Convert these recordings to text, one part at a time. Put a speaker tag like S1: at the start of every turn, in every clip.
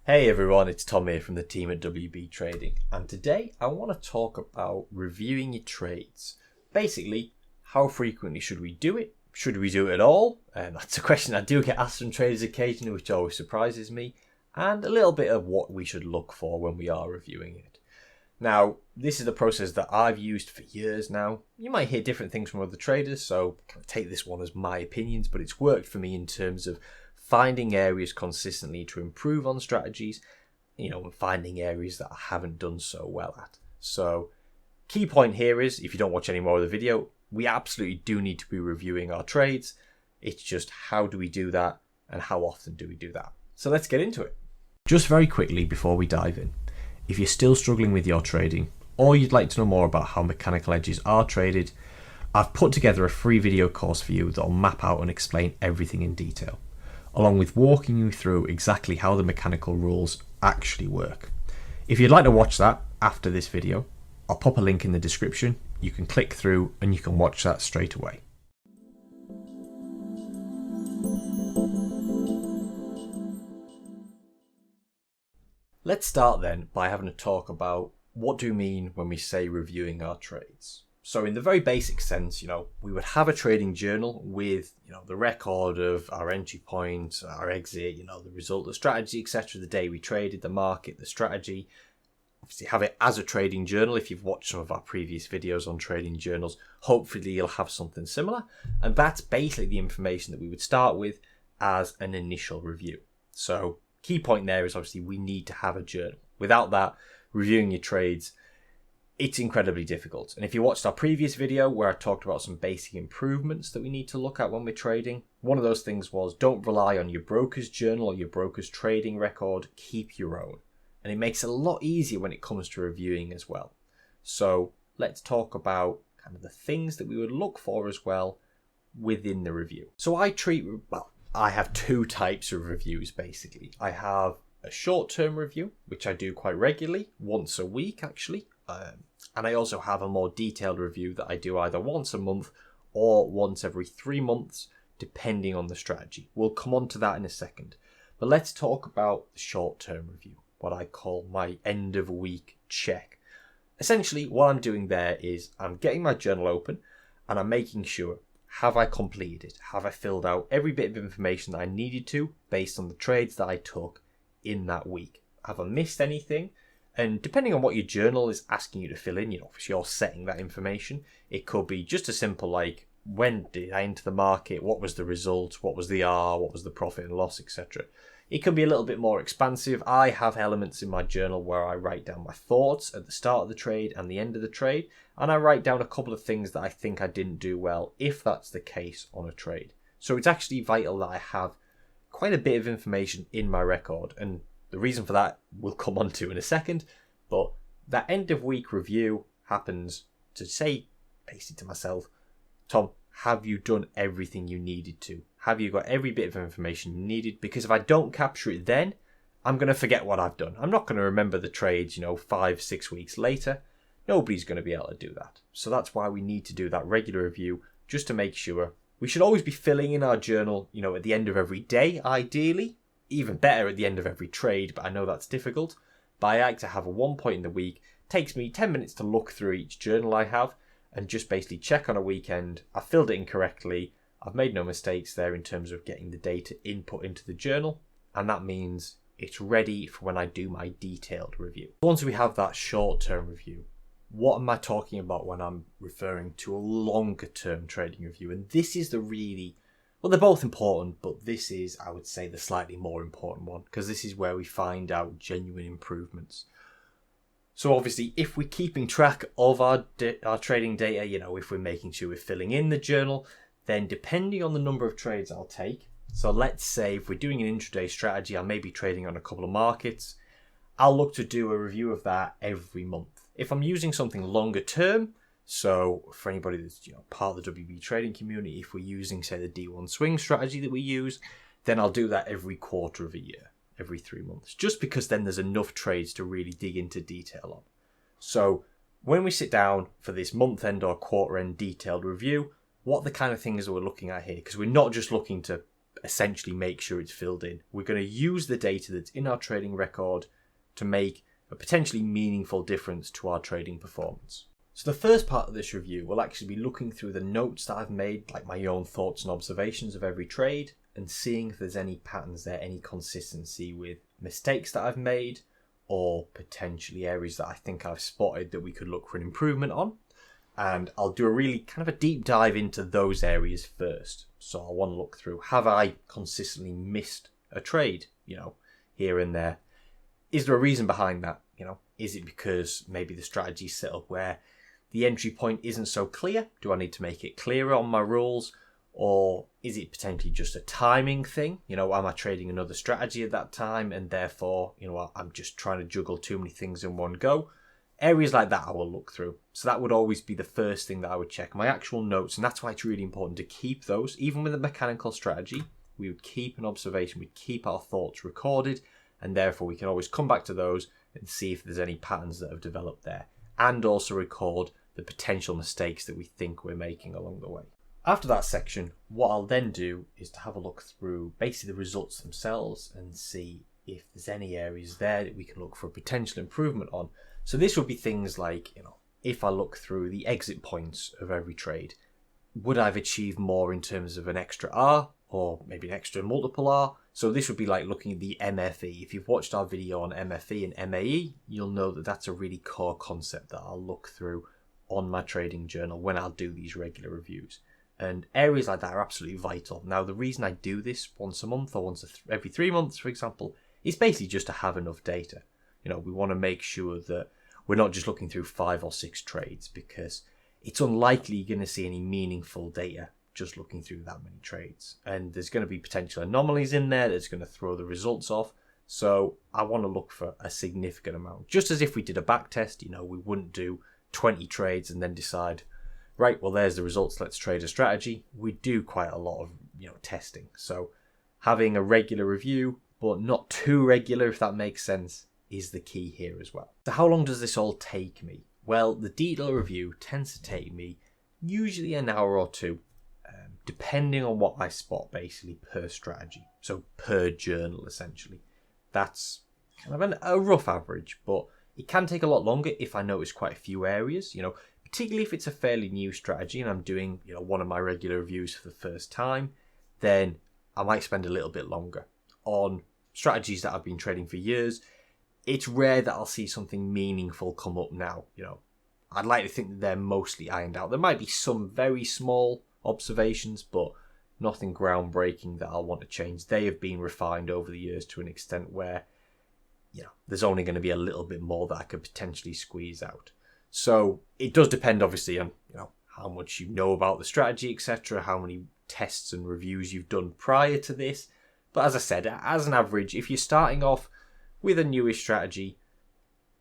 S1: Hey everyone, it's Tom here from the team at WB Trading, and today I want to talk about reviewing your trades. Basically, how frequently should we do it? Should we do it at all? That's a question I do get asked from traders occasionally, which always surprises me, and a little bit of what we should look for when we are reviewing it. Now, this is the process that I've used for years now. You might hear different things from other traders, so take this one as my opinions, but it's worked for me in terms of finding areas consistently to improve on strategies, and finding areas that I haven't done so well at. So, key point here is, if you don't watch any more of the video, we absolutely do need to be reviewing our trades. It's just how do we do that and how often do we do that? So let's get into it. Just very quickly before we dive in, if you're still struggling with your trading or you'd like to know more about how mechanical edges are traded, I've put together a free video course for you that will map out and explain everything in detail, along with walking you through exactly how the mechanical rules actually work. If you'd like to watch that after this video, I'll pop a link in the description. You can click through and you can watch that straight away. Let's start then by having a talk about what do we mean when we say reviewing our trades. So in the very basic sense, we would have a trading journal with, the record of our entry point, our exit, the result, the strategy, etc. The day we traded, the market, the strategy. Obviously have it as a trading journal. If you've watched some of our previous videos on trading journals, hopefully you'll have something similar. And that's basically the information that we would start with as an initial review. So key point there is obviously we need to have a journal. Without that, reviewing your trades, it's incredibly difficult. And if you watched our previous video where I talked about some basic improvements that we need to look at when we're trading, one of those things was don't rely on your broker's journal or your broker's trading record, keep your own. And it makes it a lot easier when it comes to reviewing as well. So let's talk about kind of the things that we would look for as well within the review. So I have two types of reviews basically. I have a short-term review, which I do quite regularly, once a week actually. And I also have a more detailed review that I do either once a month or once every 3 months, depending on the strategy. We'll come on to that in a second. But let's talk about the short-term review, what I call my end-of-week check. Essentially, what I'm doing there is I'm getting my journal open and I'm making sure, have I completed it? Have I filled out every bit of information that I needed to based on the trades that I took in that week? Have I missed anything? And depending on what your journal is asking you to fill in, obviously you're setting that information. It could be just as simple like, when did I enter the market? What was the result? What was the R? What was the profit and loss, etc. It can be a little bit more expansive. I have elements in my journal where I write down my thoughts at the start of the trade and the end of the trade. And I write down a couple of things that I think I didn't do well, if that's the case on a trade. So it's actually vital that I have quite a bit of information in my record. And the reason for that we'll come on to in a second, but that end of week review happens to say basically to myself, Tom, have you done everything you needed to? Have you got every bit of information you needed? Because if I don't capture it then, I'm going to forget what I've done. I'm not going to remember the trades, 5-6 weeks later. Nobody's going to be able to do that. So that's why we need to do that regular review, just to make sure. We should always be filling in our journal, at the end of every day, ideally. Even better at the end of every trade, but I know that's difficult. But I like to have a one point in the week. It takes me 10 minutes to look through each journal I have and just basically check on a weekend. I filled it in correctly. I've made no mistakes there in terms of getting the data input into the journal. And that means it's ready for when I do my detailed review. Once we have that short-term review, what am I talking about when I'm referring to a longer-term trading review? And this is well, they're both important, but this is, I would say, the slightly more important one, because this is where we find out genuine improvements. So obviously, if we're keeping track of our trading data, if we're making sure we're filling in the journal, then depending on the number of trades I'll take, so let's say if we're doing an intraday strategy, I may be trading on a couple of markets, I'll look to do a review of that every month. If I'm using something longer term, so for anybody that's part of the WB trading community, if we're using, say, the D1 swing strategy that we use, then I'll do that every quarter of a year, every 3 months, just because then there's enough trades to really dig into detail on. So when we sit down for this month end or quarter end detailed review, what are the kind of things that we're looking at here? Because we're not just looking to essentially make sure it's filled in. We're going to use the data that's in our trading record to make a potentially meaningful difference to our trading performance. So the first part of this review will actually be looking through the notes that I've made, like my own thoughts and observations of every trade, and seeing if there's any patterns there, any consistency with mistakes that I've made, or potentially areas that I think I've spotted that we could look for an improvement on. And I'll do a really kind of a deep dive into those areas first. So I want to look through, have I consistently missed a trade, here and there? Is there a reason behind that? Is it because maybe the strategy's set up where the entry point isn't so clear? Do I need to make it clearer on my rules? Or is it potentially just a timing thing? Am I trading another strategy at that time and therefore, I'm just trying to juggle too many things in one go? Areas like that I will look through. So that would always be the first thing that I would check, my actual notes. And that's why it's really important to keep those. Even with a mechanical strategy, we would keep an observation, we'd keep our thoughts recorded, and therefore we can always come back to those and see if there's any patterns that have developed there. And also record the potential mistakes that we think we're making along the way. After that section, what I'll then do is to have a look through basically the results themselves and see if there's any areas there that we can look for potential improvement on. So this would be things like, if I look through the exit points of every trade, would I have achieved more in terms of an extra R or maybe an extra multiple R? So this would be like looking at the MFE. If you've watched our video on MFE and MAE, you'll know that that's a really core concept that I'll look through on my trading journal when I'll do these regular reviews. And areas like that are absolutely vital. Now, the reason I do this once a month or every 3 months, for example, is basically just to have enough data. We want to make sure that we're not just looking through 5 or 6 trades, because it's unlikely you're going to see any meaningful data just looking through that many trades. And there's going to be potential anomalies in there that's going to throw the results off. So I want to look for a significant amount. Just as if we did a back test, we wouldn't do 20 trades and then decide, right, well, there's the results, let's trade a strategy. We do quite a lot of, testing. So having a regular review, but not too regular, if that makes sense, is the key here as well. So how long does this all take me? Well, the detailed review tends to take me usually an hour or two, depending on what I spot basically per strategy. So per journal, essentially. That's kind of a rough average, but it can take a lot longer if I notice quite a few areas, particularly if it's a fairly new strategy and I'm doing, one of my regular reviews for the first time, then I might spend a little bit longer. On strategies that I've been trading for years, it's rare that I'll see something meaningful come up now. I'd like to think that they're mostly ironed out. There might be some very small observations, but nothing groundbreaking that I'll want to change. They have been refined over the years to an extent where, there's only going to be a little bit more that I could potentially squeeze out. So it does depend, obviously, on how much you know about the strategy, etc., how many tests and reviews you've done prior to this. But as I said, as an average, if you're starting off with a newish strategy,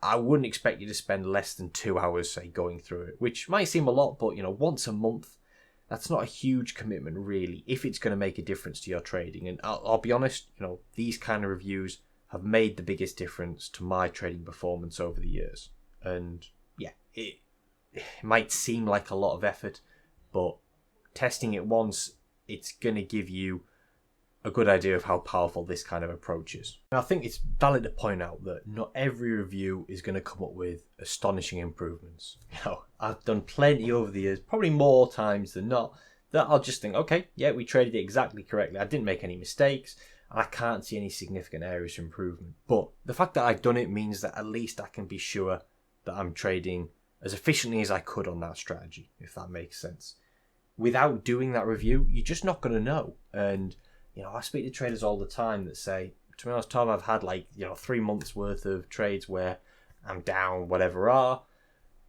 S1: I wouldn't expect you to spend less than 2 hours, say, going through it, which might seem a lot, but once a month, that's not a huge commitment really, if it's going to make a difference to your trading. And I'll be honest, these kind of reviews have made the biggest difference to my trading performance over the years. And yeah, it might seem like a lot of effort, but testing it once, it's going to give you a good idea of how powerful this kind of approach is. And I think it's valid to point out that not every review is going to come up with astonishing improvements. I've done plenty over the years, probably more times than not, that I'll just think, okay, yeah, we traded it exactly correctly. I didn't make any mistakes. And I can't see any significant areas of improvement. But the fact that I've done it means that at least I can be sure that I'm trading as efficiently as I could on that strategy, if that makes sense. Without doing that review, you're just not going to know. And I speak to traders all the time that say, to be honest, Tom, I've had 3 months worth of trades where I'm down whatever are.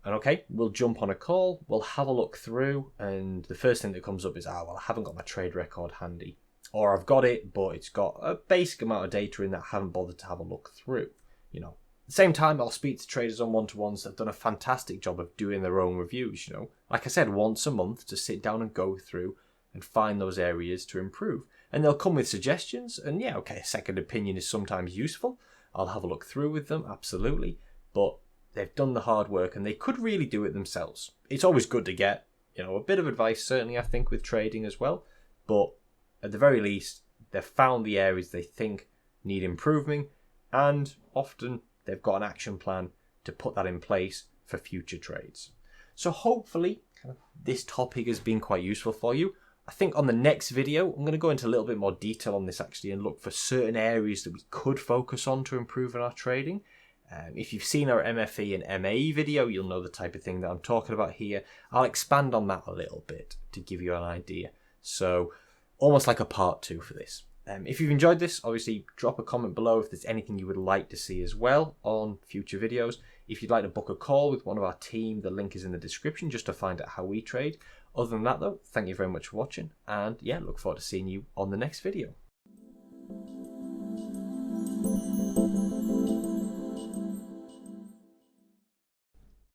S1: And okay, we'll jump on a call, we'll have a look through, and the first thing that comes up is, I haven't got my trade record handy. Or I've got it, but it's got a basic amount of data in that I haven't bothered to have a look through. At the same time, I'll speak to traders on one-to-ones that have done a fantastic job of doing their own reviews, Like I said, once a month to sit down and go through and find those areas to improve. And they'll come with suggestions, and yeah, okay, a second opinion is sometimes useful. I'll have a look through with them, absolutely. But they've done the hard work and they could really do it themselves. It's always good to get, a bit of advice, certainly, I think, with trading as well. But at the very least, they've found the areas they think need improving, and often they've got an action plan to put that in place for future trades. So hopefully this topic has been quite useful for you. I think on the next video, I'm going to go into a little bit more detail on this actually and look for certain areas that we could focus on to improve in our trading. If you've seen our MFE and MAE video, you'll know the type of thing that I'm talking about here. I'll expand on that a little bit to give you an idea. So almost like a part 2 for this. If you've enjoyed this, obviously drop a comment below if there's anything you would like to see as well on future videos. If you'd like to book a call with one of our team, the link is in the description just to find out how we trade. Other than that though, thank you very much for watching, and yeah, look forward to seeing you on the next video.